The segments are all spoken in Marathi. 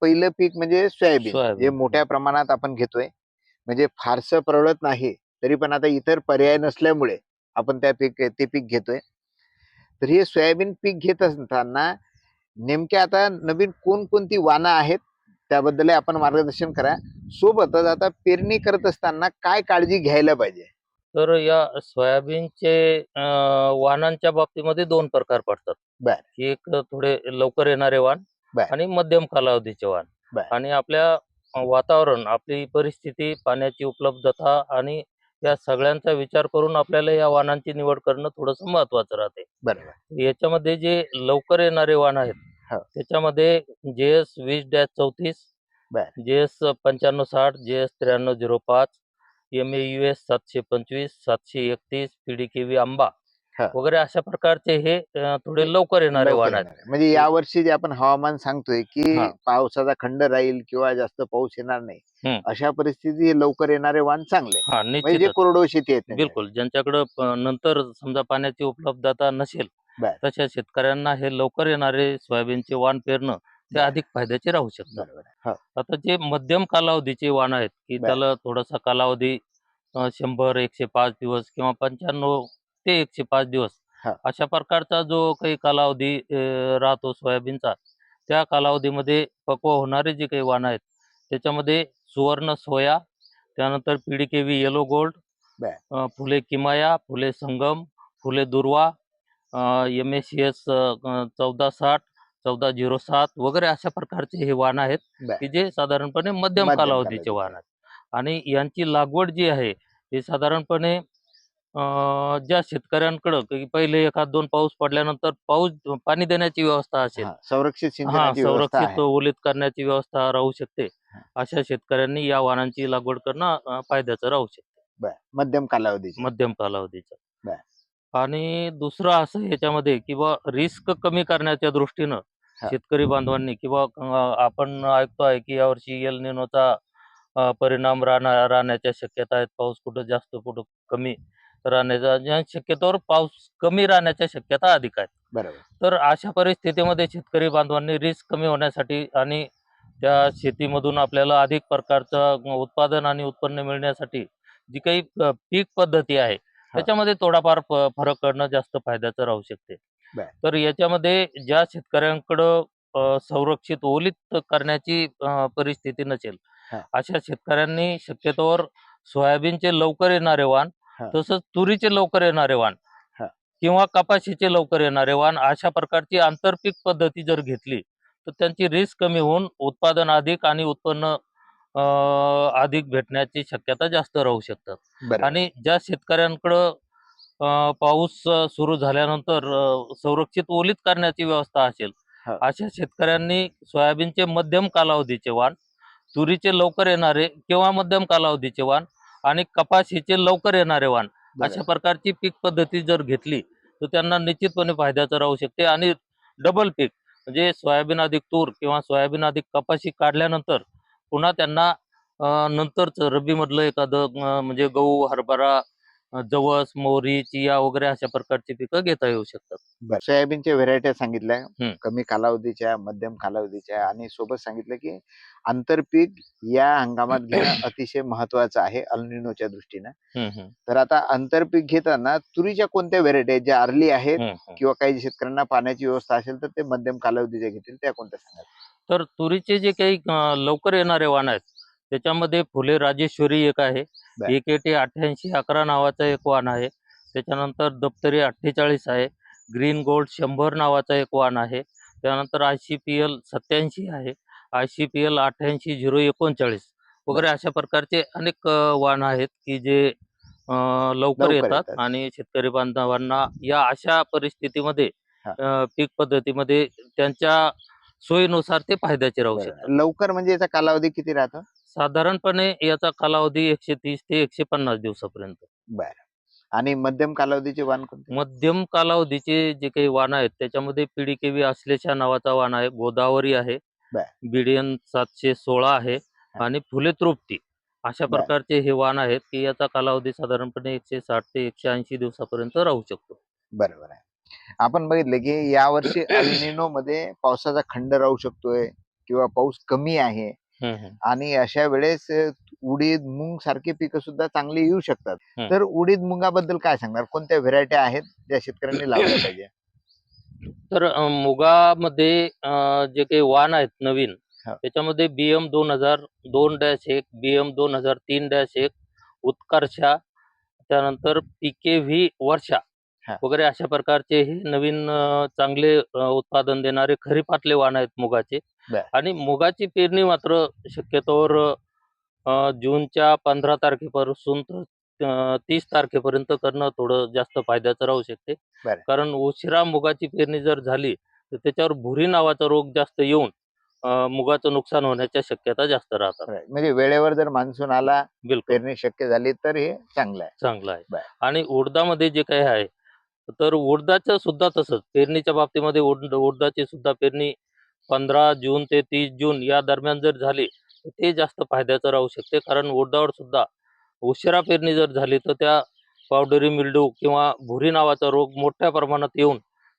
पहिलं पीक म्हणजे सोयाबीन, जे सोयाबीन. मोठ्या प्रमाणात आपण घेतोय. म्हणजे फारसं परवडत नाही, तरी पण आता इतर पर्याय नसल्यामुळे आपण ते पीक घेतोय. तर हे सोयाबीन पीक घेत असताना नेमक्या आता नवीन कोणकोणती वाहनं आहेत, त्याबद्दल आपण मार्गदर्शन करा. सोबतच आता पेरणी करत असताना काय काळजी घ्यायला पाहिजे? तर या सोयाबीनचे वाणांच्या बाबतीमध्ये 2 प्रकार पडतात. बर एक थोडे लवकर येणारे वाण बर आणि मध्यम कालावधीचे वाण. बर आणि आपल्या वातावरण, आपली परिस्थिती, पाण्याची उपलब्धता आणि या सगळ्यांचा विचार करून आपल्याला या वाणांची निवड करणं थोडंसं महत्त्वाचं राहते. बरोबर. याच्यामध्ये जे लवकर येणारे वाण आहेत, हो. त्याच्यामध्ये JS 20-34, बर JS 9560, JS 9305, MEUS 725, 731, PDKV आंबा हो. वगैरे अशा प्रकारचे हे थोडे लवकर येणारे लवकर वाण आहेत. येणार आहे. म्हणजे यावर्षी जे आपण हवामान सांगतोय की हां. पावसाचा खंड राहील किंवा जास्त पाऊस येणार नाही, हं. अशा परिस्थितीत हे लवकर येणारे वाण चांगले, हां, म्हणजे जे निश्चितच. कोरडवाहू शेती आहेत त्यांच्यासाठी. बिलकुल. ज्यांच्याकडं नंतर समजा पाण्याची उपलब्धता नसेल, बर तशा शेतकऱ्यांना हे लवकर येणारे सोयाबीनचे वाण पेरणं ते बर अधिक फायद्याचे राहू शकतं. बरोबर आहे. हो. आता जे मध्यम कालावधीचे वाण आहेत, की बर त्याला थोडासा कालावधी 100-105 दिवस किंवा 95 ते 105 दिवस हो. अशा प्रकारचा जो काही कालावधी राहतो सोयाबीनचा, त्या कालावधीमध्ये पक्व होणारे जे काही वाण आहेत, त्याच्यामध्ये सुवर्ण सोया, त्यानंतर PDKV येलो गोल्ड, बर फुले किमाया, फुले संगम, फुले दुर्वा, MACS 1460, 1407 वगैरे अशा प्रकारचे हे वाण आहेत, बर की जे साधारणपणे मध्यम मध्यम कालावधीचे कालावधीचे वाण आहे. आहेत. आणि यांची लागवड जी आहे, ही साधारणपणे ज्या शेतकऱ्यांकडं की पहिले 1-2 पाऊस पडल्यानंतर पाणी देण्याची व्यवस्था असेल, हा, संरक्षित हां, सिंचनाची व्यवस्था संरक्षित आहे. ओलीत करण्याची व्यवस्था राहू शकते. हा, अशा शेतकऱ्यांनी या वाणांची लागवड करणं फायद्याचं राहू शकते, बर मध्यम कालावधीचे. मध्यम कालावधीचं. बर आणि दुसरं असं ह्याच्यामध्ये की रिस्क कमी करण्याच्या दृष्टीनं हा, शेतकरी बांधवांनी आपण ऐकतो आहे की यावर्षी एल निनोचा परिणाम राहण्याच्या शक्यता आहेत. पाऊस कुठं जास्त, कुठं कमी राहण्याच्या, ज्या शक्यतोवर पाऊस कमी राहण्याच्या शक्यता अधिक आहेत. बरोबर. तर अशा परिस्थितीमध्ये शेतकरी बांधवांनी रिस्क कमी होण्यासाठी आणि त्या शेतीमधून आपल्याला अधिक प्रकारचं उत्पादन आणि उत्पन्न मिळण्यासाठी जी काही पीक पद्धती आहे, हा, त्याच्यामध्ये थोडाफार फरक करणं जास्त फायद्याचं राहू शकते. बर तर याच्यामध्ये ज्या शेतकऱ्यांकडं संरक्षित ओलीत करण्याची परिस्थिती नसेल, हा, अशा शेतकऱ्यांनी शक्यतोवर सोयाबीनचे लवकर येणारे वाण, हा, तसंच तुरीचे लवकर येणारे वाण हा, किंवा कपाशीचे लवकर येणारे वाण अशा प्रकारची आंतरपीक पद्धती जर घेतली, तर त्यांची रिस्क कमी होऊन उत्पादन अधिक आणि उत्पन्न अ, अधिक भेटण्याची शक्यता जास्त राहू शकतात. बरोबर आहे. आणि ज्या शेतकऱ्यांकडं पाऊस सुरू झाल्यानंतर संरक्षित ओलीत करण्याची व्यवस्था असेल, हो. अशा शेतकऱ्यांनी सोयाबीनचे मध्यम कालावधीचे वाण, तुरीचे लवकर येणारे किंवा मध्यम कालावधीचे वाण आणि कपाशीचे लवकर येणारे वाण अशा बरोबर. प्रकारची पीक पद्धती जर घेतली, तर त्यांना निश्चितपणे फायद्याचं राहू शकते. आणि डबल पीक म्हणजे सोयाबीन अधिक तूर किंवा सोयाबीन अधिक कपाशी काढल्यानंतर पुन्हा त्यांना नंतरचं रब्बीमधलं एखादं म्हणजे गहू, हरभरा, जवस, मोहरी, चिया वगैरे अशा प्रकारची पिकं घेता येऊ शकतात. बरं. सोयाबीनच्या व्हेरायट्या सांगितल्या, हं. कमी कालावधीच्या, मध्यम कालावधीच्या आणि सोबत सांगितलं की आंतरपीक या हंगामात घेणं अतिशय महत्त्वाचं आहे अल निनोच्या दृष्टीनं. हं, हं. तर आता आंतरपीक घेताना तुरीच्या कोणत्या व्हेरायटी आहेत ज्या अर्ली आहेत, हं, हं. किंवा काही शेतकऱ्यांना पाण्याची व्यवस्था असेल तर ते मध्यम कालावधीच्या घेतील, त्या कोणत्या सांगाल? तर तुरीचे जे काही लवकर येणारे वाण आहेत, त्याच्यामध्ये फुले राजेश्वरी एक आहे. बर 1 8811 नावाचा एक वाण आहे. त्याच्यानंतर दप्तरी 48 आहे. ग्रीन गोल्ड 100 नावाचा एक वाण आहे. त्यानंतर ICPL 87 आहे. ICPL 88-039 बर वगैरे अशा प्रकारचे अनेक वाण आहेत, की जे लवकर लवकर येतात येतात. आणि शेतकरी बांधवांना या अशा परिस्थितीमध्ये हा, पीक पद्धतीमध्ये त्यांच्या सोयीनुसार ते फायद्याचे राहू शकतात. बरं. लवकर म्हणजे याचा कालावधी किती राहतो? साधारणपणे याचा कालावधी 130 ते 150 दिवसापर्यंत. बरं. आणि मध्यम कालावधीचे वाण कोणते? मध्यम कालावधीचे जे काही वाण आहेत, त्याच्यामध्ये PDKV आश्लेषा नावाचा वाण आहे, गोदावरी आहे, बर BDN 716 आहे हा, आणि फुले तृप्ती अशा बर प्रकारचे हे वाण आहेत, की याचा कालावधी साधारणपणे 160 ते 180 दिवसापर्यंत राहू शकतो. बरोबर आहे. आपण बघितलं की यावर्षी अल निनो मध्ये पावसाचा खंड राहू शकतोय, किंवा पाऊस कमी आहे हम्म, हम्म, आणि अशा वेळेस उडीद मूग सारखी पिकं सुद्धा चांगली येऊ शकतात. हम्म. तर उडीद मुगाबद्दल काय सांगणार? कोणत्या व्हेरायटी आहेत ज्या शेतकऱ्यांनी लावल्या पाहिजे? तर मुगामध्ये जे काही वाण आहेत नवीन, हा. त्याच्यामध्ये BM 2002-1, BM 2003-1, उत्कर्षा, त्यानंतर PKV वर्षा हा. वगैरे अशा प्रकारचे हे नवीन चांगले उत्पादन देणारे खरीपातले वाण आहेत मुगाचे. बर. आणि मुगाची पेरणी मात्र शक्यतोवर जूनच्या 15 तारखेपासून तर 30 तारखेपर्यंत करणं थोडं जास्त फायद्याचं राहू शकते. बरं. कारण उशिरा मुगाची पेरणी जर झाली तर त्याच्यावर भुरी नावाचा रोग जास्त येऊन मुगाचं नुकसान होण्याच्या शक्यता जास्त राहतात. Right. म्हणजे वेळेवर जर मान्सून आला, बिलकुल पेरणी शक्य झाली तर हे चांगलं आहे. चांगलं आहे. बर. आणि उडदामध्ये जे काही आहे, तर उडदाचं सुद्धा तसंच पेरणीच्या बाबतीमध्ये उडदाची सुद्धा पेरणी 15 जून ते 30 जून या दरम्यान जर झाली तर ते जास्त फायद्याचं राहू शकते. कारण उडदावर सुद्धा उशिरा पेरणी जर झाली तर त्या पावडरी मिल्ड्यू किंवा भुरी नावाचा रोग मोठ्या प्रमाणात येऊन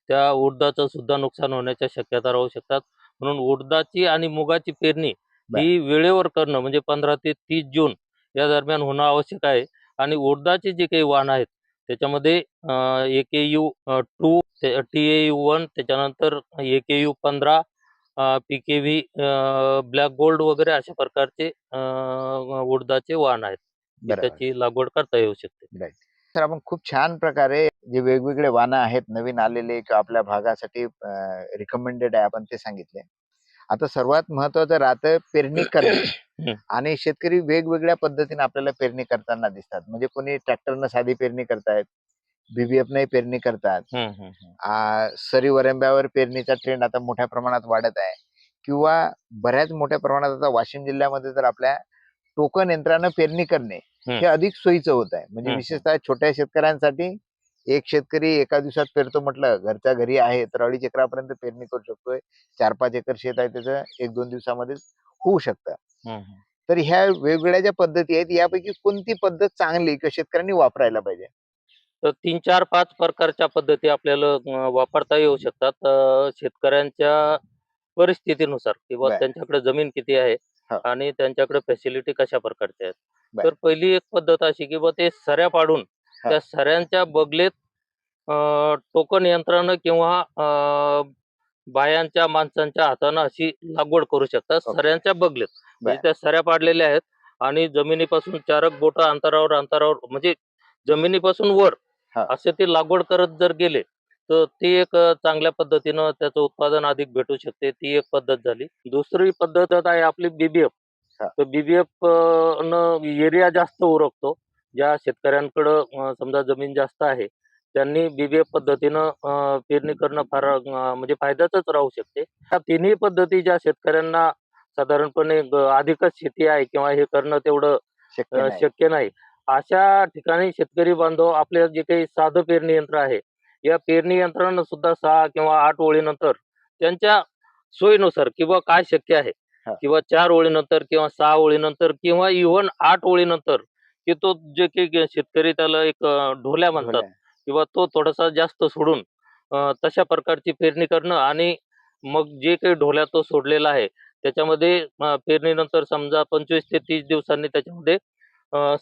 त्या उडदाचं सुद्धा नुकसान होण्याच्या शक्यता राहू शकतात. म्हणून उडदाची आणि मुगाची पेरणी बर. ही वेळेवर करणं म्हणजे 15 ते 30 जून या दरम्यान होणं आवश्यक आहे. आणि उडदाचे जे काही वाण आहेत त्याच्यामध्ये AKU 2, TAU 1, त्याच्यानंतर AKU 15, PKV ब्लॅक गोल्ड वगैरे अशा प्रकारचे उडदाचे वाण आहेत की बरोबर. त्याची लागवड करता येऊ शकते. राईट. तर आपण खूप छान प्रकारे जे वेगवेगळे वाणं आहेत नवीन आलेले किंवा आपल्या भागासाठी रिकमेंडेड आहे आपण ते सांगितले. आता सर्वात महत्वाचं राहतं पेरणी करणे. हं, आणि शेतकरी वेगवेगळ्या पद्धतीने आपल्याला पेरणी करताना दिसतात. म्हणजे कोणी ट्रॅक्टरनं साधी पेरणी करतायत, BBF पेरणी करतात. हं, हं, हं. सरी वरंब्यावर पेरणीचा ट्रेंड आता मोठ्या प्रमाणात वाढत आहे किंवा बऱ्याच मोठ्या प्रमाणात आता वाशिम जिल्ह्यामध्ये तर आपल्या टोकन यंत्रानं पेरणी करणे हं. हे अधिक सोयीचं होत आहे. म्हणजे हं, हं. विशेषतः छोट्या शेतकऱ्यांसाठी एक शेतकरी एका दिवसात पेरतो म्हटलं, घरच्या घरी आहे तर 2.5 एकरापर्यंत पेरणी करू शकतोय. 4-5 एकर शेत आहे त्याचं 1-2 दिवसामध्ये होऊ शकतं. हं, हं. तर ह्या वेगवेगळ्या ज्या पद्धती आहेत यापैकी कोणती पद्धत चांगली किंवा शेतकऱ्यांनी वापरायला पाहिजे? तर 3, 4, 5 प्रकारच्या पद्धती आपल्याला वापरता येऊ शकतात. शेतकऱ्यांच्या परिस्थितीनुसार किंवा बर. त्यांच्याकडे जमीन किती आहे हो. आणि त्यांच्याकडे फॅसिलिटी कशा प्रकारच्या आहेत. बर. तर पहिली एक पद्धत अशी की बा ते सऱ्या पाडून हा. त्या सऱ्यांच्या बगलेत टोकन यंत्रानं किंवा बायांच्या माणसांच्या हातानं अशी लागवड करू शकतात ओके. सऱ्यांच्या बगलेत. म्हणजे बर. त्या सऱ्या पाडलेल्या आहेत आणि जमिनीपासून 4 बोटं अंतरावर म्हणजे जमिनीपासून वर हा. असे ते लागवड करत जर गेले तर ती एक चांगल्या पद्धतीनं त्याचं उत्पादन अधिक भेटू शकते. ती एक पद्धत झाली. दुसरी पद्धत आहे आपली BBF. हा. तर BBF न एरिया जास्त उरकतो. ज्या शेतकऱ्यांकडं समजा जमीन जास्त आहे त्यांनी BBF पद्धतीनं पेरणी करणं फार म्हणजे फायद्याचंच राहू शकते. ह्या तिन्ही पद्धती ज्या शेतकऱ्यांना साधारणपणे अधिकच शेती आहे किंवा हे करणं तेवढं शक्य नाही. शक्य नाही. अशा ठिकाणी शेतकरी बांधव आपल्या जे काही साधं पेरणी यंत्र आहे, या पेरणी यंत्रानं सुद्धा 6 किंवा 8 ओळीनंतर त्यांच्या सोयीनुसार किंवा काय शक्य आहे हा. किंवा 4 ओळीनंतर किंवा 6 ओळीनंतर किंवा इव्हन 8 ओळीनंतर की तो जे काही शेतकरी त्याला एक ढोल्या म्हणतात ढोल्या. किंवा तो थोडासा जास्त सोडून तशा प्रकारची पेरणी करणं आणि मग जे काही ढोल्या तो सोडलेला आहे त्याच्यामध्ये पेरणीनंतर समजा 25 ते 30 दिवसांनी त्याच्यामध्ये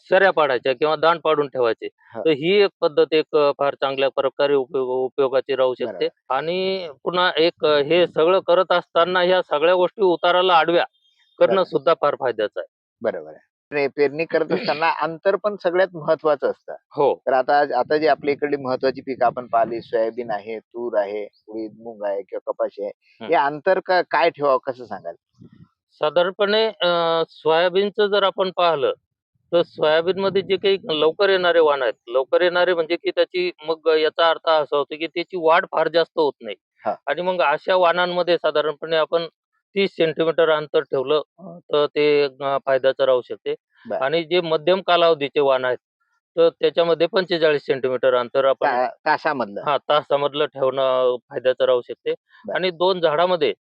सऱ्या पाडायच्या किंवा दाण पाडून ठेवायचे. हा. तर ही एक पद्धत एक फार चांगल्या प्रकारे उपयोगाची राहू शकते. आणि पुन्हा एक हे सगळं करत असताना ह्या सगळ्या गोष्टी उताराला आडव्या करणं बरं. सुद्धा फार फायद्याचं आहे. बरोबर आहे. पेरणी करत असताना अंतर पण सगळ्यात महत्वाचं असतं. हो. तर आता आता जी आपल्या इकडली महत्वाची पिकं आपण पाहिली, सोयाबीन आहे, तूर आहे, उडीद, मूग आहे किंवा कपाशी आहे. हं. हे अंतर काय ठेवावं कसं सांगाल? साधारणपणे सोयाबीनचं जर आपण पाहिलं तर सोयाबीनमध्ये जे काही लवकर येणारे वाण आहेत, लवकर येणारे म्हणजे की त्याची मग याचा अर्थ असा होतो की त्याची वाढ फार जास्त होत नाही. हा. आणि मग अशा वाणांमध्ये साधारणपणे आपण 30 सेंटीमीटर अंतर ठेवलं तर ते फायद्याचं राहू शकते. बर. आणि जे मध्यम कालावधीचे वाण आहेत तर त्याच्यामध्ये 45 सेंटीमीटर अंतर आपण तासामधलं. तासामधलं ठेवणं फायद्याचं राहू शकते. बर. आणि 2 झाडामध्ये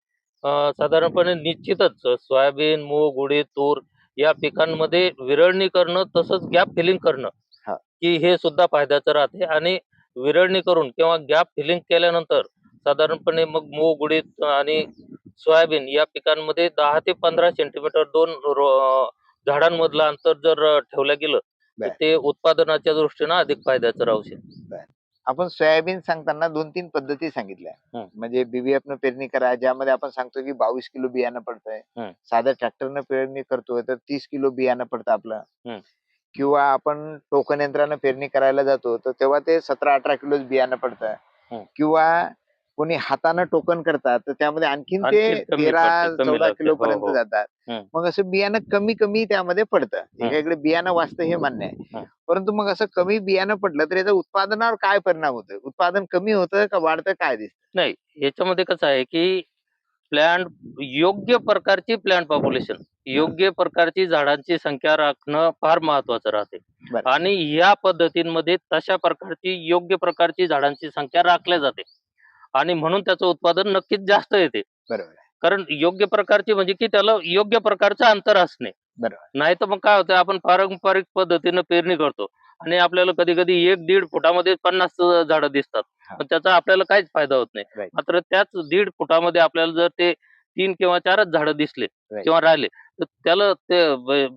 साधारणपणे निश्चितच सोयाबीन, मूग, उडीद, तूर या पिकांमध्ये विरळणी करणं तसंच गॅप फिलिंग करणं हा. की हे सुद्धा फायद्याचं राहते. आणि विरळणी करून किंवा गॅप फिलिंग केल्यानंतर साधारणपणे मग मूग, उडीद आणि सोयाबीन या पिकांमध्ये 10 ते 15 सेंटीमीटर झाडांमधलं अंतर जर ठेवलं गेलं तर बर. ते उत्पादनाच्या दृष्टीनं अधिक फायद्याचं राहू शकतं. बर. आपण सोयाबीन सांगताना 2-3 पद्धती सांगितल्या. हं. म्हणजे BVF न पेरणी करा, ज्यामध्ये आपण सांगतो की 22 किलो बियाणं पडतंय. हं. साध्या ट्रॅक्टरनं पेरणी करतोय तर 30 किलो बियाणं पडतं आपलं. हं. किंवा आपण टोकन यंत्रानं पेरणी करायला जातो तर तेव्हा ते 17-18 किलोच बियाणं पडतं. हं. किंवा कोणी हातानं टोकन करतात तर त्यामध्ये आणखीन ते आणखीन कमी पडते, कमी 13-14 लागते. किलो हो, पर्यंत हो. जातात. हं. मग असं बियाणं कमी कमी त्यामध्ये पडतं. हं. एकाकडे बियाणं वाचतं हे मान्य आहे. हं. परंतु मग असं कमी बियाणं पडलं तर याचा उत्पादनावर काय परिणाम होतोय? उत्पादन कमी होतं का वाढतं, काय दिसतं? नाही, याच्यामध्ये कसं आहे, की प्लांट योग्य प्रकारची प्लांट पॉप्युलेशन, योग्य प्रकारची झाडांची संख्या राखणं फार महत्वाचं राहते. बरं. आणि या पद्धतींमध्ये तशा प्रकारची योग्य प्रकारची झाडांची संख्या राखल्या जाते आणि म्हणून त्याचं उत्पादन नक्कीच जास्त येते. बरोबर आहे. कारण योग्य प्रकारची म्हणजे की त्याला योग्य प्रकारचं अंतर असणे. बरोबर. नाही तर मग काय होतं, आपण पारंपरिक पद्धतीनं पेरणी करतो आणि आपल्याला कधी-कधी 1-1.5 फुटामध्ये 50 झाडं दिसतात. हां. पण त्याचा आपल्याला काहीच फायदा होत नाही. राईट. मात्र त्याच 1.5 फुटामध्ये आपल्याला जर ते 3 किंवा 4च झाडं दिसले राईट. किंवा राहिले, तर त्याला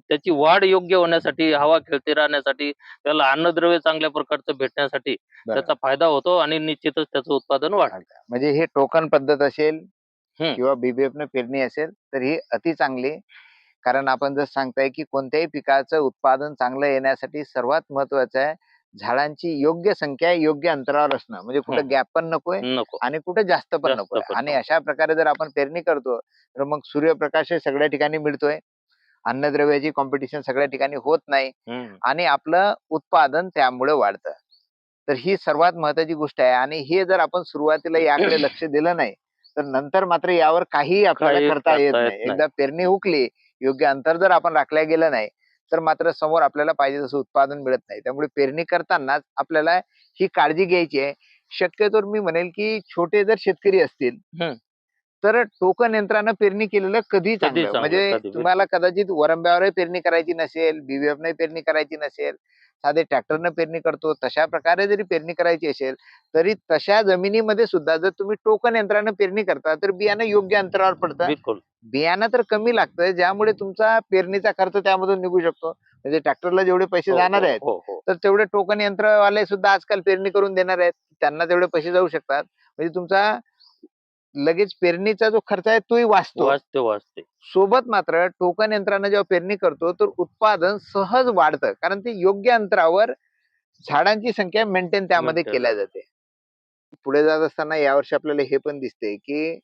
त्याची वाढ योग्य होण्यासाठी, हवा खेळती राहण्यासाठी, त्याला अन्नद्रव्य चांगल्या प्रकारचं भेटण्यासाठी बरोबर. त्याचा फायदा होतो आणि निश्चितच त्याचं उत्पादन वाढतं. म्हणजे हे टोकन पद्धत असेल हं. किंवा BVF न पेरणी असेल तर ही अति चांगली. कारण आपण जर सांगताय की कोणत्याही पिकाचं उत्पादन चांगलं येण्यासाठी सर्वात महत्वाचं आहे झाडांची योग्य संख्या योग्य अंतरावर असणं. म्हणजे कुठं हं. गॅप पण नकोय नको. आणि कुठं जास्त पण जास्त नकोय. पण आणि नको. अशा प्रकारे जर आपण पेरणी करतो तर मग सूर्यप्रकाश हे सगळ्या ठिकाणी मिळतोय. अन्नद्रव्याची कॉम्पिटिशन सगळ्या ठिकाणी होत नाही हं. आणि आपलं उत्पादन त्यामुळे वाढतं. तर ही सर्वात महत्वाची गोष्ट आहे आणि हे जर आपण सुरुवातीला याकडे लक्ष दिलं नाही तर नंतर मात्र यावर काहीही आपल्याला काही करता येत करता येत नाही. नाही. एकदा पेरणी हुकली, योग्य अंतर जर आपण राखल्या गेलं नाही तर मात्र समोर आपल्याला पाहिजे तसं उत्पादन मिळत नाही. त्यामुळे पेरणी करतानाच आपल्याला ही काळजी घ्यायची आहे. शक्यतो मी म्हणेल की छोटे जर शेतकरी असतील हं. तर टोकन यंत्रानं पेरणी केलेलं कधी कधी चांगलं. चांगलं, म्हणजे कधी तुम्हाला बिलकुल. कदाचित वरंब्यावरही पेरणी करायची नसेल, BVF ने पेरणी करायची नसेल, साधे ट्रॅक्टरनं पेरणी करतो, तशा प्रकारे जरी पेरणी करायची असेल, तरी तशा जमिनीमध्ये सुद्धा जर तुम्ही टोकन यंत्रानं पेरणी करता, तर बियाणं योग्य अंतरावर पडतं. बिलकुल. बियाणं तर कमी लागतं, ज्यामुळे तुमचा पेरणीचा खर्च त्यामधून निघू शकतो. म्हणजे ट्रॅक्टरला जेवढे पैसे हो, जाणार हो, आहेत, हो, हो. तर तेवढे टोकन यंत्रवाले सुद्धा आजकाल पेरणी करून देणार आहेत. त्यांना तेवढे पैसे जाऊ शकतात. म्हणजे तुमचा लगेच पेरणीचा जो खर्च आहे तोही वाचतो. वाचते, वाचते. सोबत मात्र टोकन यंत्रानं जेव्हा पेरणी करतो तर उत्पादन सहज वाढतं. कारण ते योग्य अंतरावर झाडांची संख्या मेंटेन त्यामध्ये मेंटेन केल्या राहते. जाते. पुढे जात असताना यावर्षी आपल्याला हे पण दिसतंय, की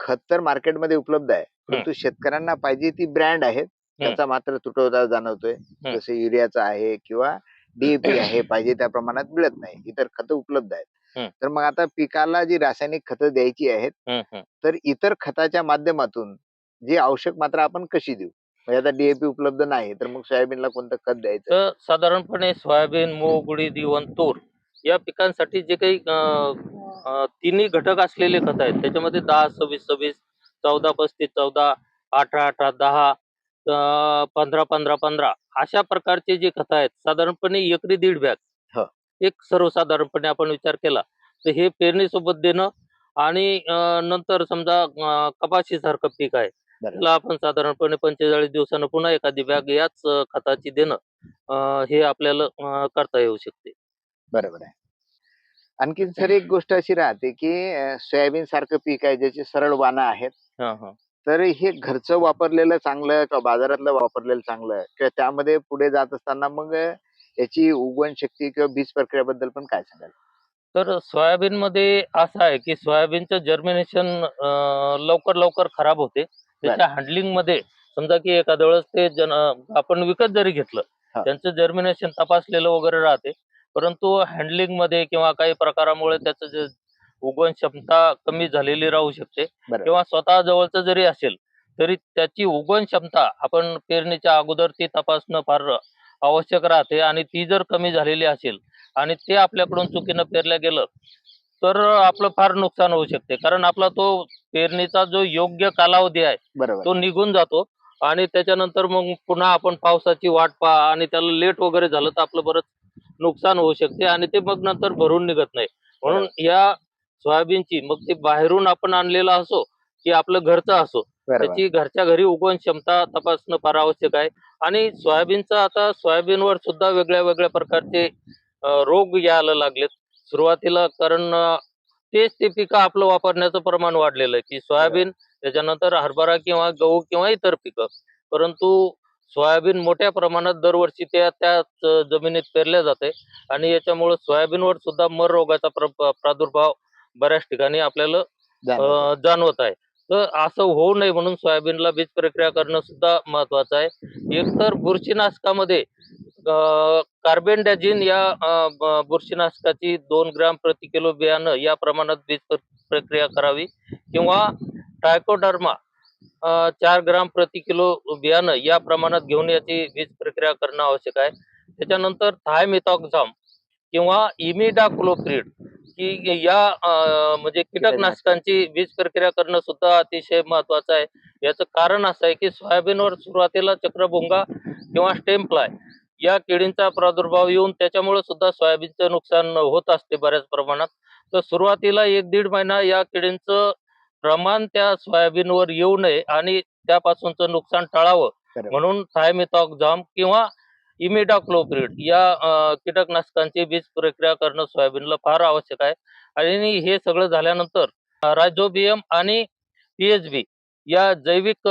खत तर मार्केटमध्ये उपलब्ध आहे. हं, परंतु शेतकऱ्यांना पाहिजे ती ब्रँड आहेत. हं, त्याचा मात्र तुटवडा जाणवतोय. हं. जसं युरियाचा आहे किंवा DAP आहे, पाहिजे त्या प्रमाणात मिळत नाही. इतर खतं उपलब्ध आहेत. हं. तर मग आता पिकाला जी रासायनिक खतं द्यायची आहेत, हं, हं. तर इतर खताच्या माध्यमातून जी आवश्यक मात्रा आपण कशी देऊ? म्हणजे आता DAP उपलब्ध नाही, तर मग सोयाबीनला कोणतं खत द्यायचं? तर साधारणपणे सोयाबीन, मूग, उडीद, इव्हन तूर या पिकांसाठी जे काही तिन्ही घटक असलेले खत आहेत, त्याच्यामध्ये 10-26-26, 14-35-14, 18-18, 10, 15-15-15 अशा प्रकारचे जे खतं आहेत, साधारणपणे एकरी 1.5 बॅग. हो. एक सर्वसाधारणपणे आपण विचार केला, तर हे पेरणीसोबत देणं आणि नंतर समजा कपाशीसारखं पीक आहे, बरोबर. त्याला आपण साधारणपणे 45 दिवसानं पुन्हा एखादी बॅग याच खताची देणं हे आपल्याला करता येऊ शकते. बरोबर आहे. आणखीन सर एक गोष्ट अशी राहते, की सोयाबीन सारखं पीक आहे ज्याची सरळ वानं आहेत. हां, हां. तर हे घरचं वापरलेलं चांगलं का बाजारातलं वापरलेलं चांगलं? किंवा त्यामध्ये पुढे जात असताना मग याची उगवण शक्ती किंवा बीज प्रक्रियेबद्दल पण काय सांगाल? तर सोयाबीनमध्ये असं आहे, की सोयाबीनचं जर्मिनेशन लवकर खराब होते. बरं. त्याच्या हँडलिंगमध्ये समजा, की एखाद्या वेळेस ते आपण विकत जरी घेतलं, हां. त्यांचं जर्मिनेशन तपासलेलं वगैरे राहते. परंतु हँडलिंगमध्ये किंवा काही प्रकारामुळे त्याचं जे उगवण क्षमता कमी झालेली राहू शकते बरोबर. किंवा स्वतः जवळचं जरी असेल, तरी त्याची उगवण क्षमता आपण पेरणीच्या अगोदर ती तपासणं फार आवश्यक राहते आणि ती जर कमी झालेली असेल आणि ते आपल्याकडून चुकीनं पेरलं गेलं, तर आपलं फार नुकसान होऊ शकते. कारण आपला तो पेरणीचा जो योग्य कालावधी आहे, बरोबर. तो निघून जातो आणि त्याच्यानंतर मग पुन्हा आपण पावसाची वाट पहा आणि त्याला लेट वगैरे झालं, तर आपलं बरंच नुकसान होऊ शकते आणि ते मग नंतर भरून निघत नाही. म्हणून बरोबर. या सोयाबीनची मग ते बाहेरून आपण आणलेलं असो की आपलं घरचं असो, बरोबर. त्याची घरच्या घरी उगवण क्षमता तपासणं फार आवश्यक आहे. आणि सोयाबीनचं आता सोयाबीनवर सुद्धा वेगळ्या वेगळ्या प्रकारचे रोग यायला लागलेत सुरुवातीला. कारण तेच ते पिकं आपलं वापरण्याचं प्रमाण वाढलेलं आहे, की सोयाबीन, त्याच्यानंतर हरभरा किंवा गहू किंवा इतर पिकं. परंतु सोयाबीन मोठ्या प्रमाणात दरवर्षी त्याच जमिनीत पेरल्या जाते आणि याच्यामुळे सोयाबीनवर सुद्धा मर रोगाचा प्रादुर्भाव बऱ्याच ठिकाणी आपल्याला जाणवतं. जाणवत आहे. तर असं होऊ नये म्हणून सोयाबीनला बीज प्रक्रिया करणं सुद्धा महत्वाचं आहे. एकतर बुरशीनाशकामध्ये कार्बेंडाझिम या बुरशीनाशकाची 2 ग्राम प्रति किलो बियाणं या प्रमाणात बीज प्रक्रिया करावी किंवा ट्रायकोडर्मा 4 ग्राम प्रति किलो बियाणं या प्रमाणात घेऊन याची बीज प्रक्रिया करणं आवश्यक आहे. त्याच्यानंतर थायमिथॉक्झाम किंवा इमिडाक्लोप्रिड की या म्हणजे कीटकनाशकांची बीज प्रक्रिया करणं सुद्धा अतिशय महत्वाचं आहे. याचं कारण असं आहे की सोयाबीनवर सुरुवातीला चक्रभुंगा किंवा स्टेम फ्लाय या किडींचा प्रादुर्भाव येऊन त्याच्यामुळे सुद्धा सोयाबीनचं नुकसान होत असते बऱ्याच प्रमाणात. तर सुरुवातीला 1-1.5 महिना या किडींचं प्रमाण त्या सोयाबीनवर येऊ नये आणि त्यापासूनचं नुकसान टाळावं बरोबर. म्हणून थायमिथॉक्झाम किंवा इमिडाक्लोप्रिड या कीटकनाशकांची बीज प्रक्रिया करणं सोयाबीनला फार आवश्यक आहे. आणि हे सगळं झाल्यानंतर रायझोबियम आणि पीएचबी या जैविक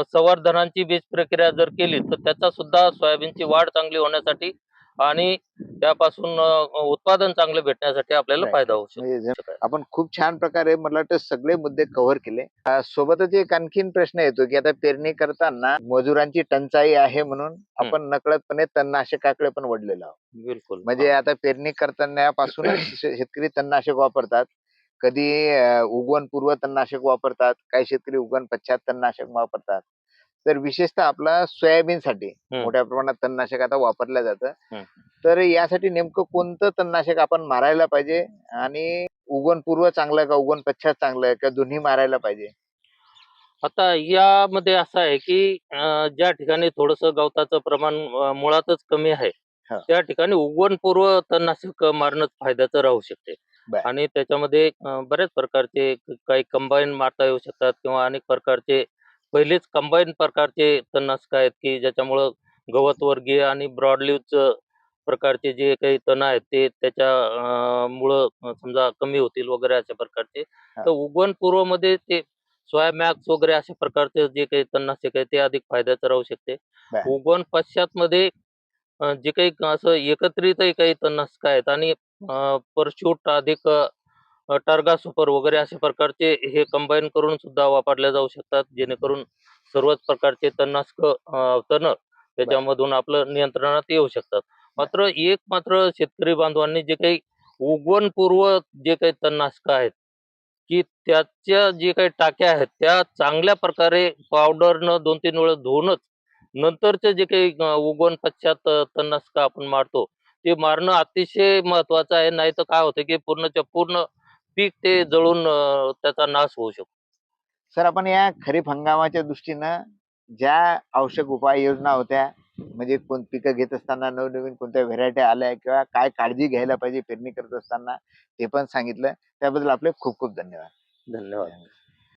संवर्धनांची बीज प्रक्रिया जर केली तर त्याचा सुद्धा सोयाबीनची वाढ चांगली होण्यासाठी आणि त्यापासून उत्पादन चांगलं भेटण्यासाठी आपल्याला Right. फायदा होऊ म्हणजे शकतो. आपण खूप छान प्रकारे मला वाटतं सगळे मुद्दे कव्हर केले. सोबतच एक आणखीन प्रश्न येतो की आता पेरणी करताना मजुरांची टंचाई आहे म्हणून आपण नकळतपणे तणनाशकाकडे पण वळलेलो आहोत. बिलकुल. म्हणजे आता पेरणी करतानापासूनच शेतकरी तणनाशक वापरतात. कधी उगवणपूर्व तणनाशक वापरतात, काही शेतकरी उगवण पश्चात तणनाशक वापरतात. तर विशेषतः आपला सोयाबीनसाठी मोठ्या प्रमाणात तणनाशक आता वापरलं जातं. हं. तर यासाठी नेमकं कोणतं तणनाशक आपण मारायला पाहिजे आणि उगवणपूर्व चांगलं का उगवण पश्चात चांगलं का दोन्ही मारायला पाहिजे? आता यामध्ये असं आहे की ज्या ठिकाणी थोडंसं गवताचं प्रमाण मुळातच कमी आहे, हा. त्या ठिकाणी उगवणपूर्व तणनाशक मारणंच फायद्याचं राहू शकते. बर. आणि त्याच्यामध्ये बऱ्याच प्रकारचे काही कंबाईन मारता येऊ शकतात किंवा अनेक प्रकारचे पहिलेच कंबाईन प्रकारचे तणनाशक आहेत की ज्याच्यामुळं गवतवर्गीय आणि ब्रॉडलीव्हचं प्रकारचे जे काही तण आहेत ते त्याच्या मुळं समजा कमी होतील वगैरे अशा प्रकारचे. हा. तर उगवणपूर्वमध्ये ते सोयामॅक्स वगैरे अशा प्रकारचे जे काही तणनाशक आहे ते अधिक फायद्याचं राहू शकते. बर. उगवण पश्चातमध्ये जे काही असं एकत्रितही काही तणनाशक आहेत आणि परशूट अधिक टर्गा सुपर वगैरे अशा प्रकारचे हे कंबाईन करून सुद्धा वापरल्या जाऊ शकतात, जेणेकरून सर्वच प्रकारचे तणनाशक तण त्याच्यामधून आपलं नियंत्रणात येऊ शकतात. मात्र शेतकरी बांधवांनी जे काही उगवणपूर्व जे काही तणनाशक आहेत की त्याच्या जे काही टाक्या आहेत त्या चांगल्या प्रकारे पावडरनं 2-3 वेळा धुवूनच नंतरचे जे काही उगवण पश्चात तणनाशक आपण मारतो, ते मारणं अतिशय महत्वाचं आहे. नाहीतर काय होतं की पूर्णच्या पूर्ण पीक ते जळून त्याचा नाश होऊ शकतो. सर आपण या खरीप हंगामाच्या दृष्टीनं ज्या आवश्यक उपाययोजना होत्या म्हणजे कोण पिकं घेत असताना नवनवीन कोणत्या व्हेरायटी आल्या किंवा काय काळजी घ्यायला पाहिजे पेरणी करत असताना ते पण सांगितलं. त्याबद्दल आपले खूप खूप धन्यवाद. धन्यवाद.